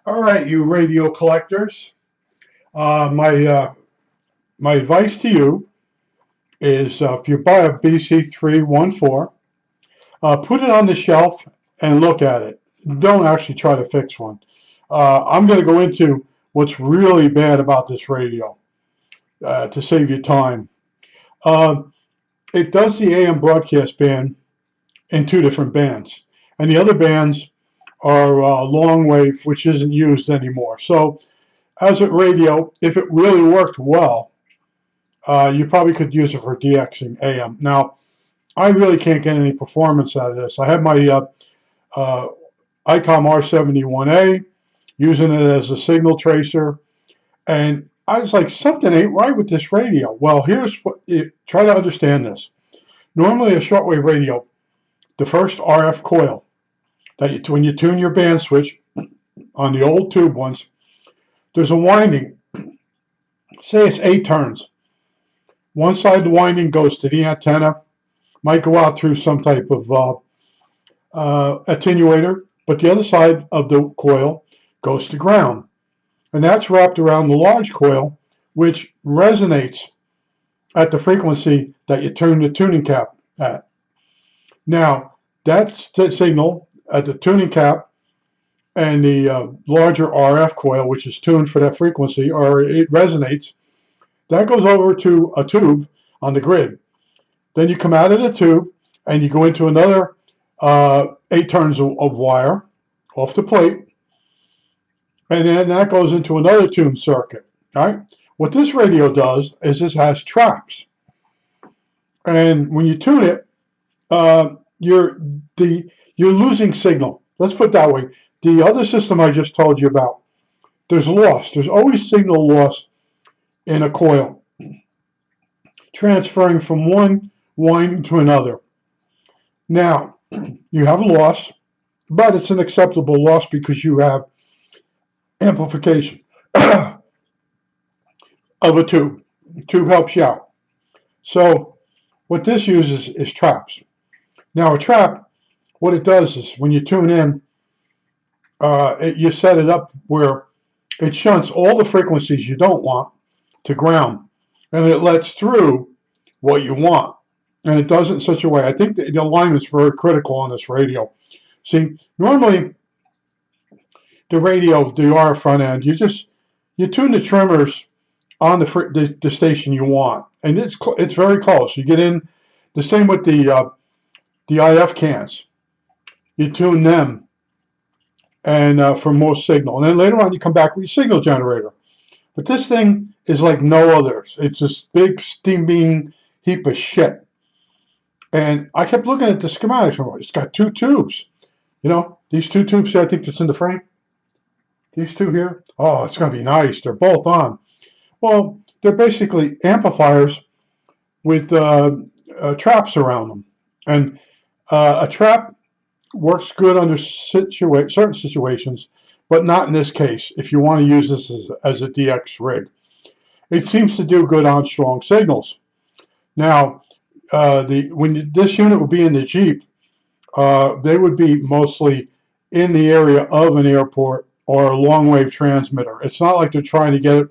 All right, you radio collectors. My advice to you is if you buy a BC314, put it on the shelf and look at it. Don't actually try to fix one. I'm going to go into what's really bad about this radio to save you time. Uh, it does the AM broadcast band in two different bands, and the other bands are long wave, which isn't used anymore. So as a radio, if it really worked well, you probably could use it for DXing AM. Now, I really can't get any performance out of this. I have my uh, ICOM R71A, using it as a signal tracer, and I was like, something ain't right with this radio. Well, here's what, try to understand this. Normally a shortwave radio, the first RF coil, when you tune your band switch on the old tube ones, there's a winding, say it's 8 turns. One side of the winding goes to the antenna, might go out through some type of attenuator, but the other side of the coil goes to ground. And that's wrapped around the large coil, which resonates at the frequency that you tune the tuning cap at. Now, that's the signal at the tuning cap and the larger RF coil, which is tuned for that frequency, or it resonates, that goes over to a tube on the grid. Then you come out of the tube and you go into another 8 turns of wire off the plate, and then that goes into another tuned circuit. Right? What this radio does is this has traps, and when you tune it, you're losing signal. Let's put it that way. The other system I just told you about, there's loss. There's always signal loss in a coil, transferring from one winding to another. Now, you have a loss, but it's an acceptable loss because you have amplification of a tube. The tube helps you out. So what this uses is traps. Now a trap, what it does is when you tune in, you set it up where it shunts all the frequencies you don't want to ground, and it lets through what you want. And it does it in such a way. I think the alignment's very critical on this radio. See, normally the radio, the RF front end, you tune the trimmers on the station you want, and it's very close. You get in the same with the IF cans. You tune them and for more signal, and then later on you come back with your signal generator. But this thing is like no others. It's this big steaming heap of shit. And I kept looking at the schematics. It's got 2 tubes. You know, these 2 tubes here, I think that's in the frame. These 2 here. Oh, it's going to be nice. They're both on. Well, they're basically amplifiers with traps around them. And a trap works good under certain situations, but not in this case if you want to use this as a DX rig. It seems to do good on strong signals. Now, this unit would be in the Jeep, they would be mostly in the area of an airport or a long wave transmitter. It's not like they're trying to get it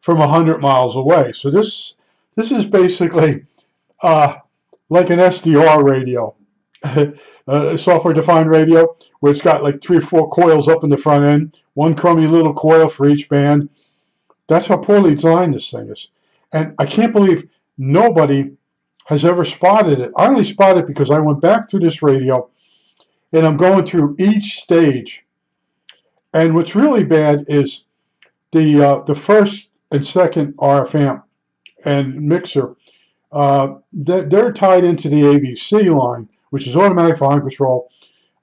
from 100 miles away. So this is basically like an SDR radio, a software defined radio, where it's got like 3 or 4 coils up in the front end, one crummy little coil for each band. That's how poorly designed this thing is. And I can't believe nobody has ever spotted it. I only spotted it because I went back through this radio and I'm going through each stage. And what's really bad is the first and second RF amp and mixer. They're tied into the AVC line, which is automatic volume control.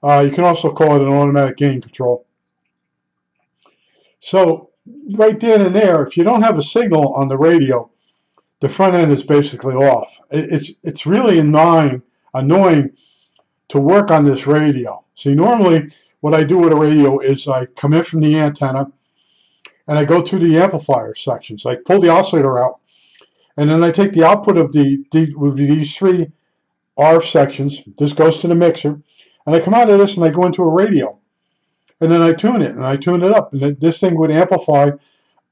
You can also call it an automatic gain control. So right then and there, if you don't have a signal on the radio, the front end is basically off. It's really annoying to work on this radio. See, normally what I do with a radio is I come in from the antenna and I go through the amplifier sections. I pull the oscillator out, and then I take the output of these 3 RF sections. This goes to the mixer, and I come out of this and I go into a radio. and then I tune it, and I tune it up, and this thing would amplify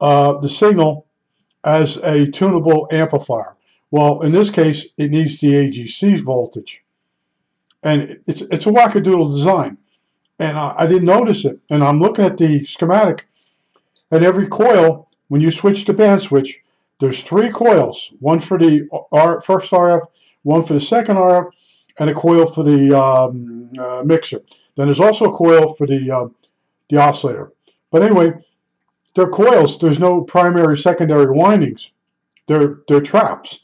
the signal as a tunable amplifier. Well, in this case, it needs the AGC voltage, and it's a wackadoodle design, and I didn't notice it. And I'm looking at the schematic, and every coil, when you switch to band switch, there's 3 coils: one for the first RF, one for the second RF, and a coil for the mixer. Then there's also a coil for the oscillator. But anyway, they're coils. There's no primary, secondary windings. They're traps.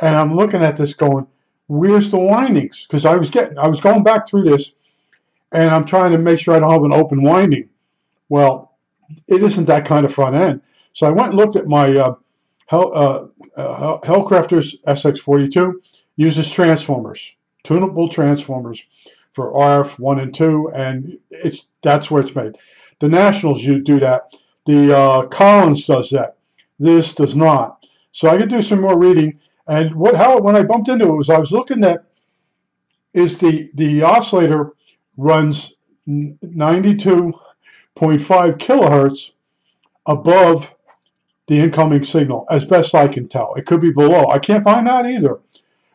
And I'm looking at this going, where's the windings? Because I was going back through this, and I'm trying to make sure I don't have an open winding. Well, it isn't that kind of front end. So I went and looked at my Hellcrafters SX42. Uses transformers, tunable transformers for RF 1 and 2, and that's where it's made. The Nationals do that. The Collins does that. This does not. So I could do some more reading. And when I bumped into it was I was looking at is the oscillator runs 92.5 kilohertz above the incoming signal, as best I can tell. It could be below. I can't find that either.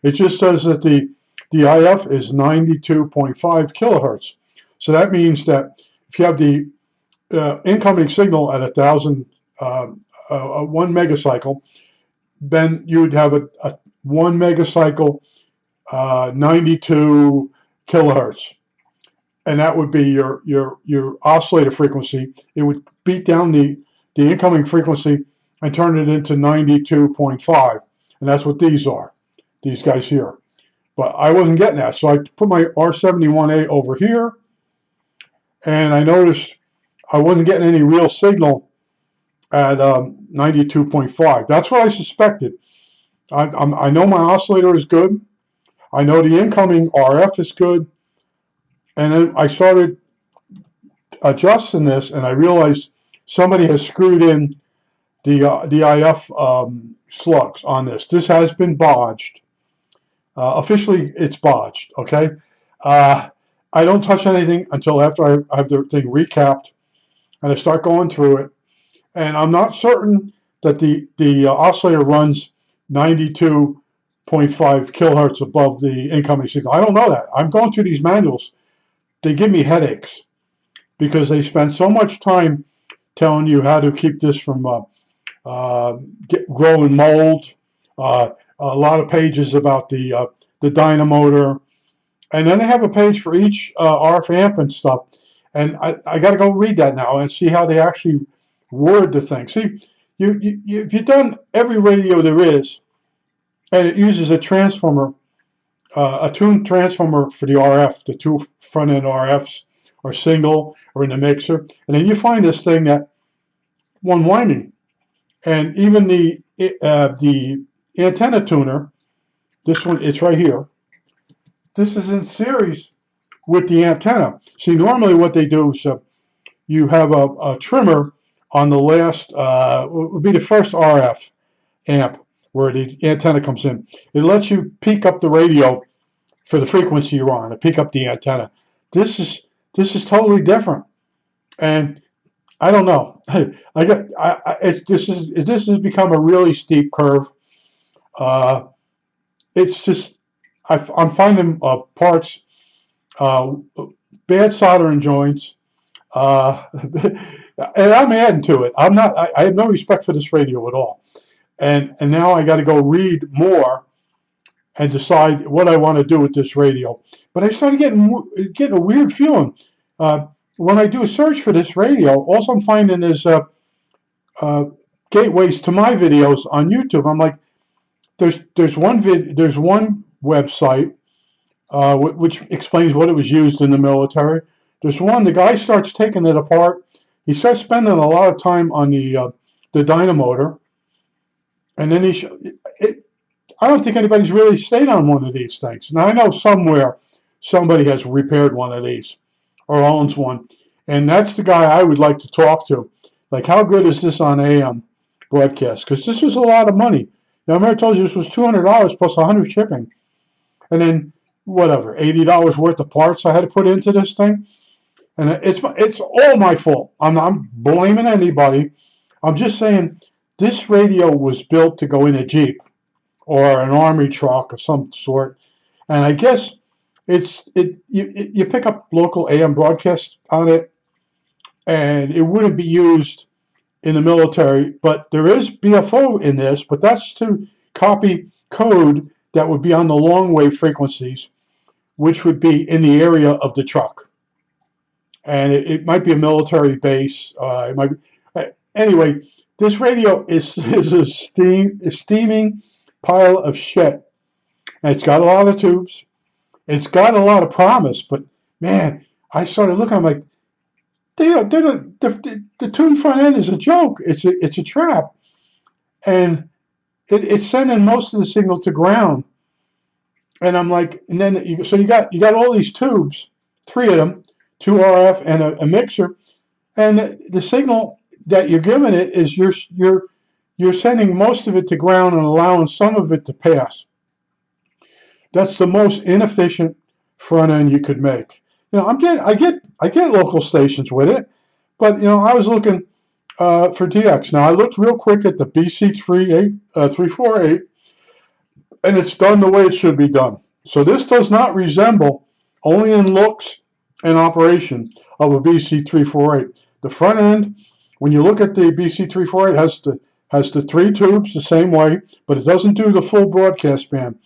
It just says that the IF is 92.5 kilohertz. So that means that if you have the incoming signal at 1,000, 1 megacycle, then you would have a 1 megacycle, 92 kilohertz, and that would be your oscillator frequency. It would beat down the incoming frequency and turn it into 92.5, and that's what these are, these guys here. But I wasn't getting that, so I put my R71A over here, and I noticed I wasn't getting any real signal at 92.5. That's what I suspected. I know my oscillator is good. I know the incoming RF is good. And then I started adjusting this, and I realized somebody has screwed in the IF slugs on this. This has been bodged. Officially, it's bodged, okay? I don't touch anything until after I have the thing recapped, and I start going through it. And I'm not certain that the oscillator runs 92.5 kilohertz above the incoming signal. I don't know that. I'm going through these manuals. They give me headaches because they spend so much time telling you how to keep this from growing mold. A lot of pages about the dynamotor, and then they have a page for each RF amp and stuff. And I got to go read that now and see how they actually word the thing. See, if you've done every radio there is, and it uses a transformer, a tuned transformer for the RF, the 2 front-end RFs are single or in the mixer, and then you find this thing that one winding, and even the antenna tuner, this one, it's right here. This is in series with the antenna. See, normally what they do is you have a trimmer on the last, would be the first RF amp where the antenna comes in. It lets you peak up the radio for the frequency you're on, to peak up the antenna. This is totally different, and I don't know. This has become a really steep curve. It's just I'm finding parts, bad soldering joints, and I'm adding to it. I have no respect for this radio at all, and now I got to go read more and decide what I want to do with this radio. But I started getting a weird feeling when I do a search for this radio. Also, I'm finding is gateways to my videos on YouTube. I'm like, there's one website which explains what it was used in the military. There's one, the guy starts taking it apart. He starts spending a lot of time on the dynamotor, and then I don't think anybody's really stayed on one of these things. Now I know somewhere somebody has repaired one of these or owns one, and that's the guy I would like to talk to. Like, how good is this on AM broadcast? Because this was a lot of money. Now, remember I told you this was $200 plus 100 shipping, and then whatever, $80 worth of parts I had to put into this thing. And it's all my fault. I'm not blaming anybody. I'm just saying this radio was built to go in a Jeep or an army truck of some sort, and I guess you pick up local AM broadcasts on it, and it wouldn't be used in the military. But there is BFO in this, but that's to copy code that would be on the long wave frequencies, which would be in the area of the truck, and it might be a military base. It might be, anyway. This radio is a steaming pile of shit, and it's got a lot of tubes. It's got a lot of promise, but man, I started looking. I'm like, the tune front end is a joke. It's a trap, and it's sending most of the signal to ground. And I'm like, and then so you got all these tubes, three of them, two RF and a mixer, and the signal that you're giving it is you're sending most of it to ground and allowing some of it to pass. That's the most inefficient front end you could make. You know, I get local stations with it, but you know, I was looking for DX. Now I looked real quick at the BC348, and it's done the way it should be done. So this does not resemble, only in looks and operation, of a BC348. The front end, when you look at the BC348, has the three tubes the same way, but it doesn't do the full broadcast band.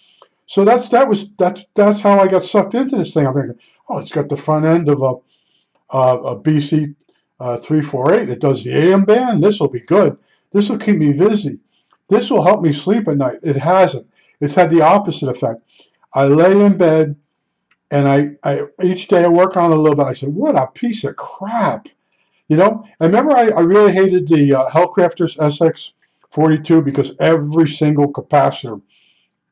So that's how I got sucked into this thing. I'm thinking, oh, it's got the front end of a BC 348. It does the AM band. This will be good. This will keep me busy. This will help me sleep at night. It hasn't. It's had the opposite effect. I lay in bed, and I each day I work on it a little bit. I said, what a piece of crap. You know, I remember I really hated the Hellcrafters SX42 because every single capacitor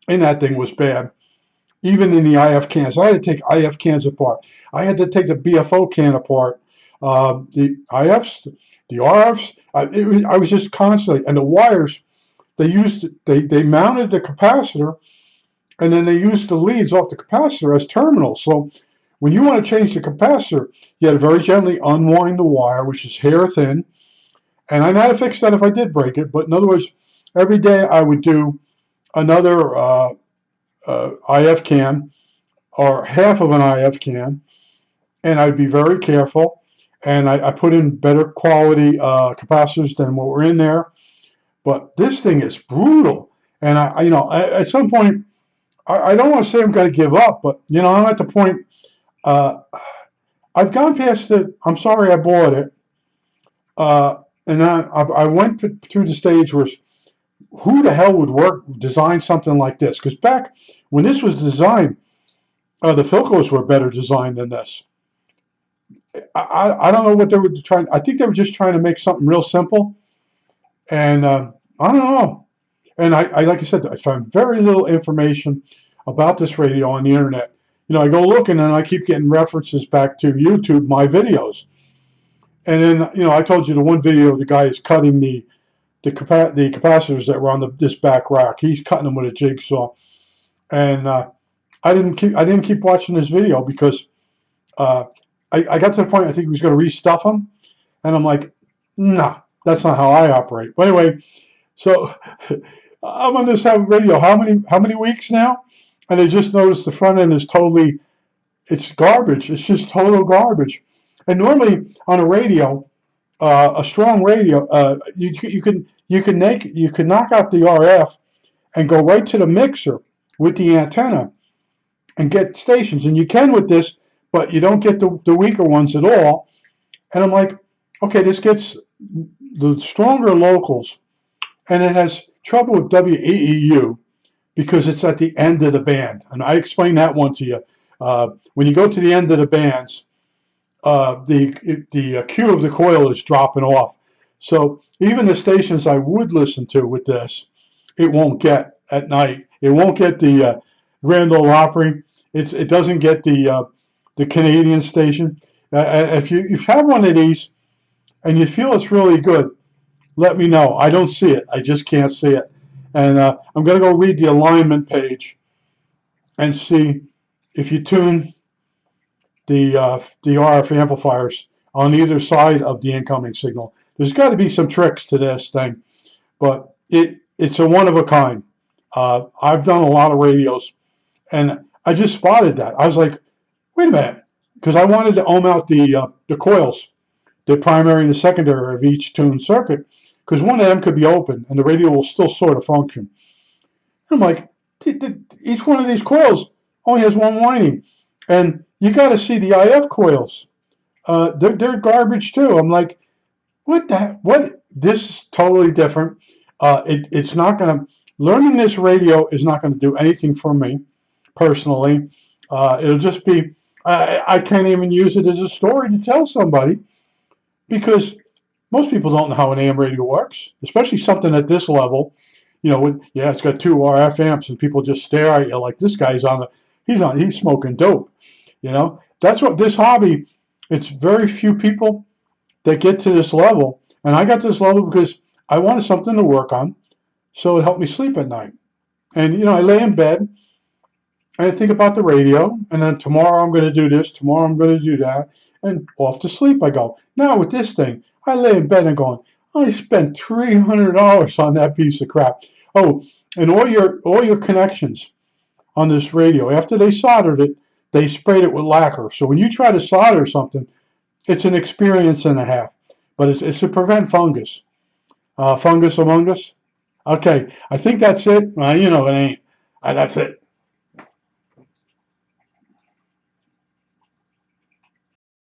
in that thing was bad. Even in the IF cans, I had to take IF cans apart. I had to take the BFO can apart. The IFs, the RFs, I was just constantly, and the wires, they mounted the capacitor, and then they used the leads off the capacitor as terminals. So when you want to change the capacitor, you had to very gently unwind the wire, which is hair thin. And I might have fixed that if I did break it, but in other words, every day I would do another IF can or half of an IF can, and I'd be very careful. And I put in better quality capacitors than what were in there. But this thing is brutal. And at some point, I don't want to say I'm going to give up, but you know, I'm at the point. I've gone past it. I'm sorry I bought it. And I went through the stage where who the hell would design something like this? Because back when this was designed, the Philcos were better designed than this. I don't know what they were trying. I think they were just trying to make something real simple. And I don't know. And I like I said, I found very little information about this radio on the internet. You know, I go looking and I keep getting references back to YouTube, my videos. And then, you know, I told you the one video, the guy is cutting the capacitors that were on this back rack. He's cutting them with a jigsaw. And I didn't keep watching this video because I got to the point I think he was going to restuff them. And I'm like, nah, that's not how I operate. But anyway, so I'm on this radio how many weeks now? And I just noticed the front end is totally, it's garbage. It's just total garbage. And normally on a radio, a strong radio, you can knock out the RF and go right to the mixer with the antenna and get stations. And you can with this, but you don't get the weaker ones at all. And I'm like, okay, this gets the stronger locals, and it has trouble with WEEU because it's at the end of the band. And I explained that one to you. When you go to the end of the bands, the Q of the coil is dropping off. So even the stations I would listen to with this, it won't get at night. It won't get the Grand Ole Opry. It doesn't get the Canadian station. If you have one of these and you feel it's really good, let me know. I don't see it. I just can't see it. And I'm going to go read the alignment page and see if you tune the RF amplifiers on either side of the incoming signal. There's got to be some tricks to this thing, but it's a one of a kind. I've done a lot of radios, and I just spotted that. I was like, wait a minute, because I wanted to ohm out the coils, the primary and the secondary of each tuned circuit, because one of them could be open and the radio will still sort of function. I'm like, each one of these coils only has one winding, and you got to see the IF coils. They're garbage too. I'm like, what the what? This is totally different. It's not going to learning this radio is not going to do anything for me personally. It'll just be I can't even use it as a story to tell somebody because most people don't know how an AM radio works, especially something at this level. You know, yeah, it's got two RF amps, and people just stare at you like this guy's he's smoking dope. You know, that's what this hobby. It's very few people that get to this level, and I got to this level because I wanted something to work on, so it helped me sleep at night. And you know, I lay in bed and I think about the radio, and then tomorrow I'm going to do this, tomorrow I'm going to do that, and off to sleep I go. Now with this thing, I lay in bed and going, I spent $300 on that piece of crap. Oh, and all your connections on this radio, after they soldered it, they sprayed it with lacquer. So when you try to solder something, it's an experience and a half. But it's to prevent fungus. Fungus among us. Okay, I think that's it. You know it ain't. That's it.